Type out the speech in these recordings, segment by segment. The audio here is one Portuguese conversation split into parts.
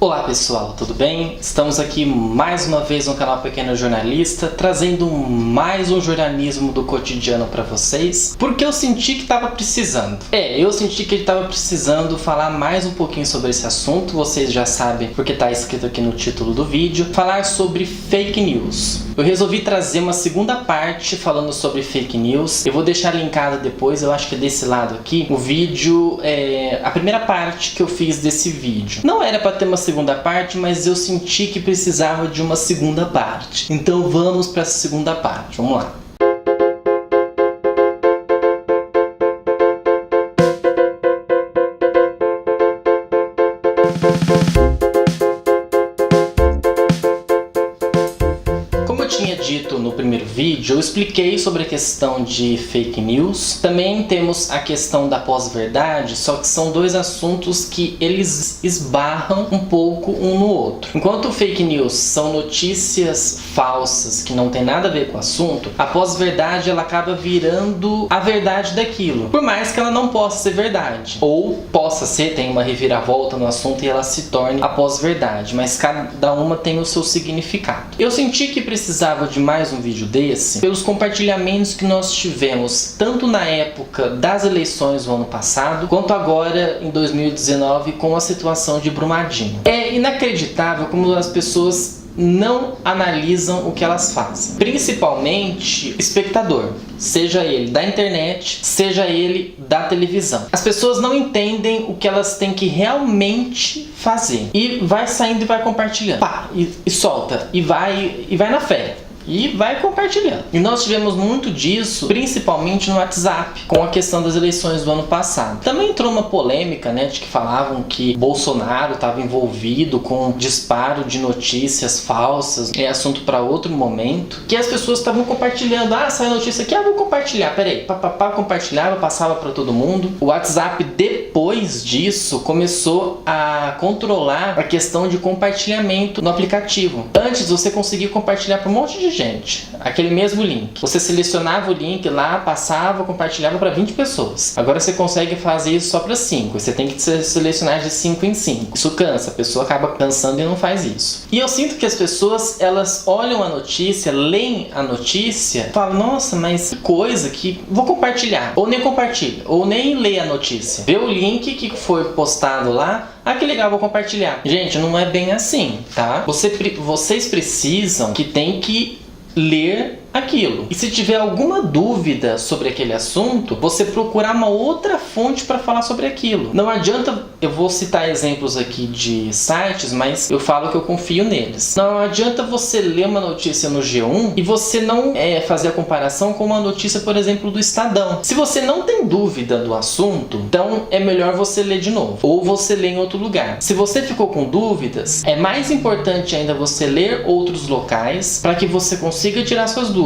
Olá pessoal, tudo bem? Estamos aqui mais uma vez no canal Pequeno Jornalista, trazendo mais um jornalismo do cotidiano para vocês, porque eu senti que estava precisando. Eu senti que ele estava precisando falar mais um pouquinho sobre esse assunto. Vocês já sabem, porque está escrito aqui no título do vídeo, falar sobre fake news. Eu resolvi trazer uma segunda parte falando sobre fake news. Eu vou deixar linkado depois, eu acho que é desse lado aqui, o vídeo, a primeira parte que eu fiz desse vídeo. Não era para ter uma segunda parte, mas eu senti que precisava de uma segunda parte. Então vamos para essa segunda parte, vamos lá. Como eu tinha dito no primeiro vídeo, eu expliquei sobre a questão de fake news. Também temos a questão da pós-verdade, só que são dois assuntos que eles esbarram um pouco um no outro. Enquanto fake news são notícias falsas que não tem nada a ver com o assunto, a pós-verdade ela acaba virando a verdade daquilo, por mais que ela não possa ser verdade, ou possa ser, tem uma reviravolta no assunto e ela se torne a pós-verdade, mas cada uma tem o seu significado. Eu senti que precisava de mais um vídeo desse pelos compartilhamentos que nós tivemos tanto na época das eleições do ano passado quanto agora em 2019 com a situação de Brumadinho. É inacreditável como as pessoas não analisam o que elas fazem, principalmente o espectador, seja ele da internet, seja ele da televisão. As pessoas não entendem o que elas têm que realmente fazer e vai saindo e vai compartilhando, e solta, e vai na fé. E vai compartilhando. E nós tivemos muito disso, principalmente no WhatsApp, com a questão das eleições do ano passado. Também entrou uma polêmica, de que falavam que Bolsonaro estava envolvido com disparo de notícias falsas. É assunto para outro momento. Que as pessoas estavam compartilhando. Saiu notícia aqui, vou compartilhar. Peraí, compartilhava, passava para todo mundo. O WhatsApp, depois disso, começou a controlar a questão de compartilhamento no aplicativo. Antes, você conseguia compartilhar para um monte de gente, aquele mesmo link. Você selecionava o link lá, passava, compartilhava para 20 pessoas. Agora você consegue fazer isso só para 5. Você tem que selecionar de 5 em 5. Isso cansa, a pessoa acaba cansando e não faz isso. E eu sinto que as pessoas, elas olham a notícia, leem a notícia, falam, nossa, mas que coisa que vou compartilhar. Ou nem compartilha, ou nem lê a notícia. Vê o link que foi postado lá, que legal, vou compartilhar. Gente, não é bem assim, tá? Vocês precisam que tem que ler aquilo. E se tiver alguma dúvida sobre aquele assunto, você procurar uma outra fonte para falar sobre aquilo. Não adianta, eu vou citar exemplos aqui de sites, mas eu falo que eu confio neles. Não adianta você ler uma notícia no G1 e você não fazer a comparação com uma notícia, por exemplo, do Estadão. Se você não tem dúvida do assunto, então é melhor você ler de novo, ou você ler em outro lugar. Se você ficou com dúvidas, é mais importante ainda você ler outros locais para que você consiga tirar suas dúvidas.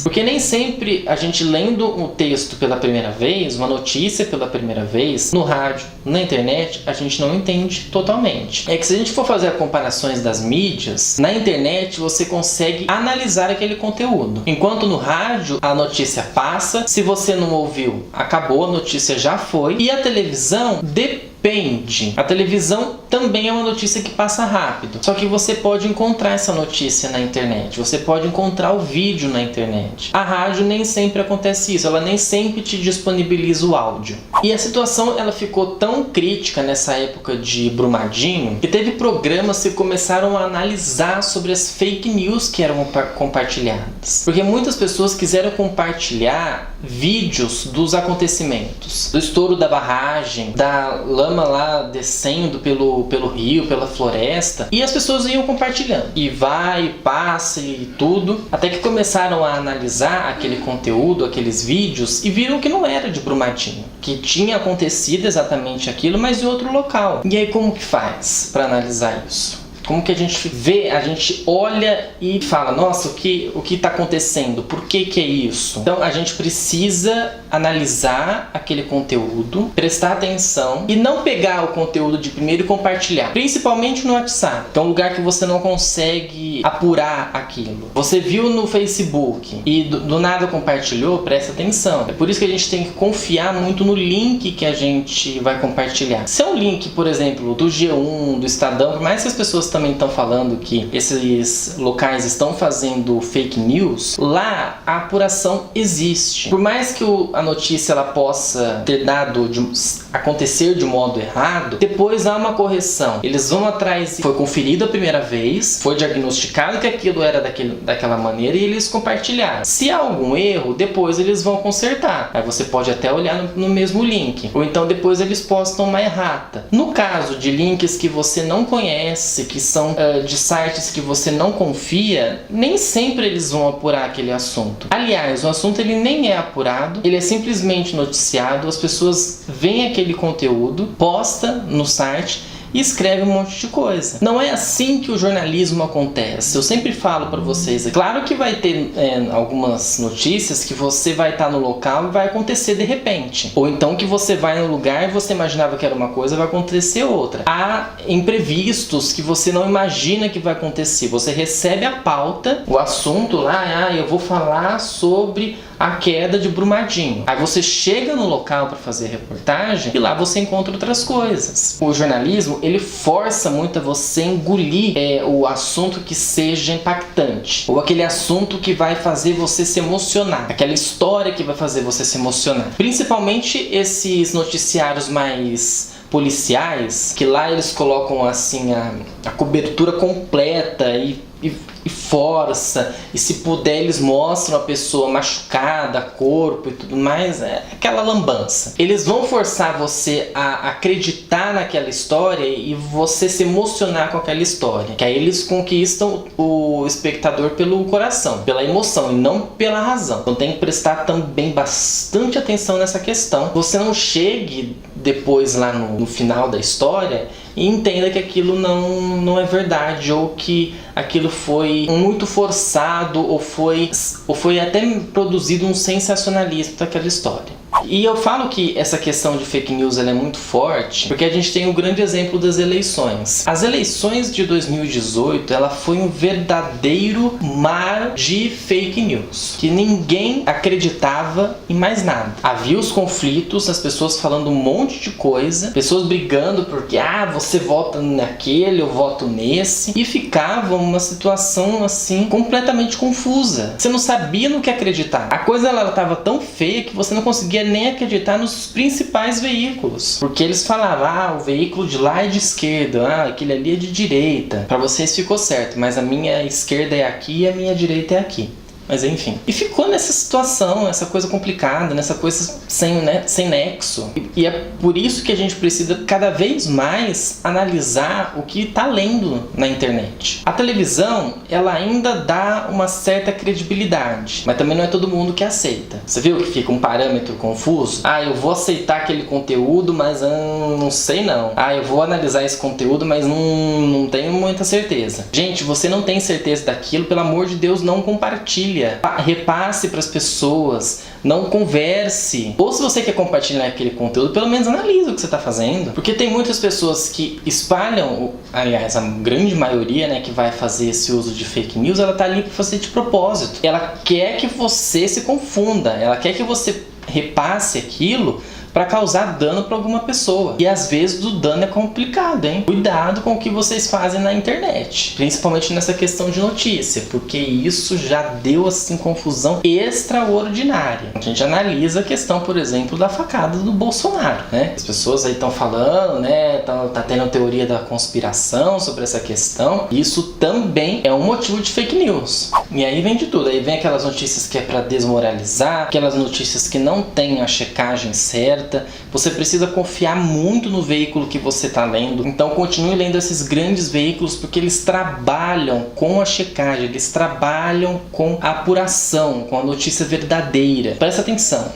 Porque nem sempre a gente lendo um texto pela primeira vez, uma notícia pela primeira vez, no rádio, na internet, a gente não entende totalmente. É que se a gente for fazer as comparações das mídias, na internet você consegue analisar aquele conteúdo. Enquanto no rádio a notícia passa, se você não ouviu, acabou, a notícia já foi. E a televisão depende. A televisão também é uma notícia que passa rápido. Só que você pode encontrar essa notícia na internet. Você pode encontrar o vídeo na internet. A rádio nem sempre acontece isso. Ela nem sempre te disponibiliza o áudio. E a situação ela ficou tão crítica nessa época de Brumadinho que teve programas que começaram a analisar sobre as fake news que eram compartilhadas. Porque muitas pessoas quiseram compartilhar vídeos dos acontecimentos. Do estouro da barragem, da lama lá descendo pelo rio, pela floresta, e as pessoas iam compartilhando, e vai, passa e tudo, até que começaram a analisar aquele conteúdo, aqueles vídeos, e viram que não era de Brumadinho, que tinha acontecido exatamente aquilo, mas em outro local. E aí como que faz para analisar isso? Como que a gente vê, a gente olha e fala, nossa, o que está acontecendo? Por que é isso? Então a gente precisa analisar aquele conteúdo, prestar atenção e não pegar o conteúdo de primeiro e compartilhar, principalmente no WhatsApp, que é um lugar que você não consegue apurar aquilo. Você viu no Facebook e do nada compartilhou, presta atenção. É por isso que a gente tem que confiar muito no link que a gente vai compartilhar. Se é um link, por exemplo, do G1, do Estadão, por mais que as pessoas também estão falando que esses locais estão fazendo fake news, lá a apuração existe. Por mais que a notícia ela possa ter acontecer de modo errado, depois há uma correção. Eles vão atrás, foi conferido a primeira vez, foi diagnosticado que aquilo era daquela maneira e eles compartilharam. Se há algum erro, depois eles vão consertar. Aí você pode até olhar no mesmo link. Ou então depois eles postam uma errata. No caso de links que você não conhece, que são de sites que você não confia, nem sempre eles vão apurar aquele assunto. Aliás, o assunto ele nem é apurado, ele é simplesmente noticiado, as pessoas veem aquele conteúdo, posta no site e escreve um monte de coisa. Não é assim que o jornalismo acontece. Eu sempre falo para vocês, é claro que vai ter algumas notícias que você vai estar no local e vai acontecer de repente. Ou então que você vai no lugar e você imaginava que era uma coisa, vai acontecer outra. Há imprevistos que você não imagina que vai acontecer. Você recebe a pauta, o assunto lá, eu vou falar sobre a queda de Brumadinho. Aí você chega no local para fazer a reportagem e lá você encontra outras coisas. O jornalismo, ele força muito a você engolir o assunto que seja impactante, ou aquele assunto que vai fazer você se emocionar, aquela história que vai fazer você se emocionar. Principalmente esses noticiários mais policiais, que lá eles colocam assim a cobertura completa e força, e se puder eles mostram a pessoa machucada, corpo e tudo mais, é aquela lambança. Eles vão forçar você a acreditar naquela história e você se emocionar com aquela história, que aí eles conquistam o espectador pelo coração, pela emoção e não pela razão. Então tem que prestar também bastante atenção nessa questão. Você não chegue depois lá no final da história e entenda que aquilo não é verdade, ou que aquilo foi muito forçado, ou foi até produzido um sensacionalismo daquela história. E eu falo que essa questão de fake news ela é muito forte porque a gente tem um grande exemplo das eleições. As eleições de 2018 ela foi um verdadeiro mar de fake news, que ninguém acreditava em mais nada. Havia os conflitos, as pessoas falando um monte de coisa, pessoas brigando porque você vota naquele, eu voto nesse, e ficava uma situação assim completamente confusa. Você não sabia no que acreditar. A coisa ela estava tão feia que você não conseguia nem acreditar nos principais veículos, porque eles falavam, o veículo de lá é de esquerda, aquele ali é de direita. Para vocês ficou certo, mas a minha esquerda é aqui e a minha direita é aqui. Mas enfim. E ficou nessa situação, essa coisa complicada, nessa coisa sem nexo. E é por isso que a gente precisa cada vez mais analisar o que está lendo na internet. A televisão, ela ainda dá uma certa credibilidade, mas também não é todo mundo que aceita. Você viu que fica um parâmetro confuso? Eu vou aceitar aquele conteúdo, mas não sei não. Eu vou analisar esse conteúdo, mas não tenho muita certeza. Gente, você não tem certeza daquilo, pelo amor de Deus, não compartilhe. Repasse para as pessoas, não converse. Ou se você quer compartilhar aquele conteúdo, pelo menos analise o que você está fazendo. Porque tem muitas pessoas que espalham, aliás, a grande maioria, que vai fazer esse uso de fake news, ela está ali para fazer de propósito. Ela quer que você se confunda, ela quer que você repasse aquilo para causar dano para alguma pessoa. E às vezes o dano é complicado, hein? Cuidado com o que vocês fazem na internet, principalmente nessa questão de notícia, porque isso já deu assim confusão extraordinária. A gente analisa a questão, por exemplo, da facada do Bolsonaro, né? As pessoas aí estão falando, tá tendo teoria da conspiração sobre essa questão. Isso também é um motivo de fake news. E aí vem de tudo. Aí vem aquelas notícias que é para desmoralizar, aquelas notícias que não tem a checagem certa. Você precisa confiar muito no veículo que você está lendo. Então continue lendo esses grandes veículos, porque eles trabalham com a checagem, eles trabalham com a apuração, com a notícia verdadeira. Presta atenção.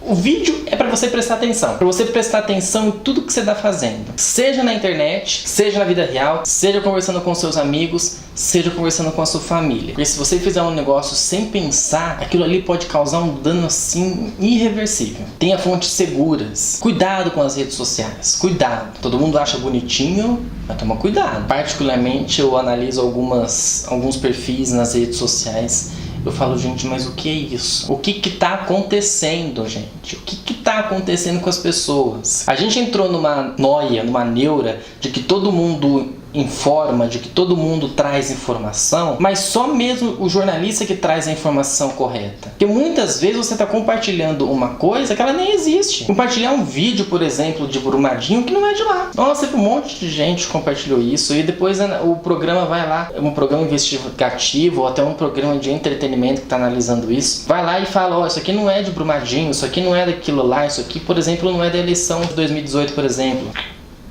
O vídeo é para você prestar atenção. Para você prestar atenção em tudo que você está fazendo. Seja na internet, seja na vida real, seja conversando com seus amigos, seja conversando com a sua família. Porque se você fizer um negócio sem pensar, aquilo ali pode causar um dano assim irreversível. Tenha fontes seguras. Cuidado com as redes sociais. Cuidado. Todo mundo acha bonitinho, mas toma cuidado. Particularmente eu analiso alguns perfis nas redes sociais. Eu falo, gente, mas o que é isso? O que tá acontecendo, gente? O que tá acontecendo com as pessoas? A gente entrou numa noia, numa neura de que todo mundo informa, de que todo mundo traz informação, mas só mesmo o jornalista que traz a informação correta. Porque muitas vezes você está compartilhando uma coisa que ela nem existe. Compartilhar um vídeo, por exemplo, de Brumadinho que não é de lá. Nossa, um monte de gente compartilhou isso e depois o programa vai lá, um programa investigativo ou até um programa de entretenimento que está analisando isso, vai lá e fala, ó, isso aqui não é de Brumadinho, isso aqui não é daquilo lá, isso aqui, por exemplo, não é da eleição de 2018, por exemplo.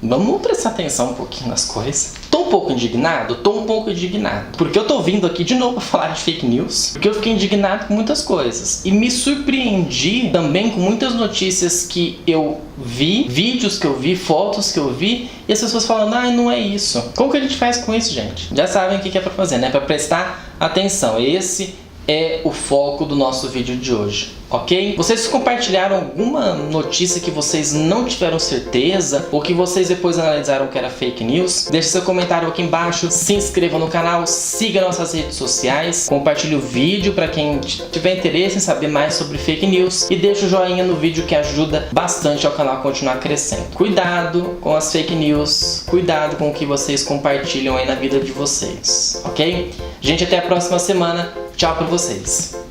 Vamos prestar atenção um pouquinho nas coisas. Tô um pouco indignado? Tô um pouco indignado. Porque eu tô vindo aqui de novo falar de fake news. Porque eu fiquei indignado com muitas coisas. E me surpreendi também com muitas notícias que eu vi, vídeos que eu vi, fotos que eu vi. E as pessoas falando, ah, não é isso. Como que a gente faz com isso, gente? Já sabem o que é pra fazer, né? Pra prestar atenção. Esse é o foco do nosso vídeo de hoje, ok? Vocês compartilharam alguma notícia que vocês não tiveram certeza ou que vocês depois analisaram que era fake news? Deixe seu comentário aqui embaixo, se inscreva no canal, siga nossas redes sociais, compartilhe o vídeo para quem tiver interesse em saber mais sobre fake news e deixe o joinha no vídeo que ajuda bastante ao canal continuar crescendo. Cuidado com as fake news, cuidado com o que vocês compartilham aí na vida de vocês, ok? Gente, até a próxima semana. Tchau pra vocês.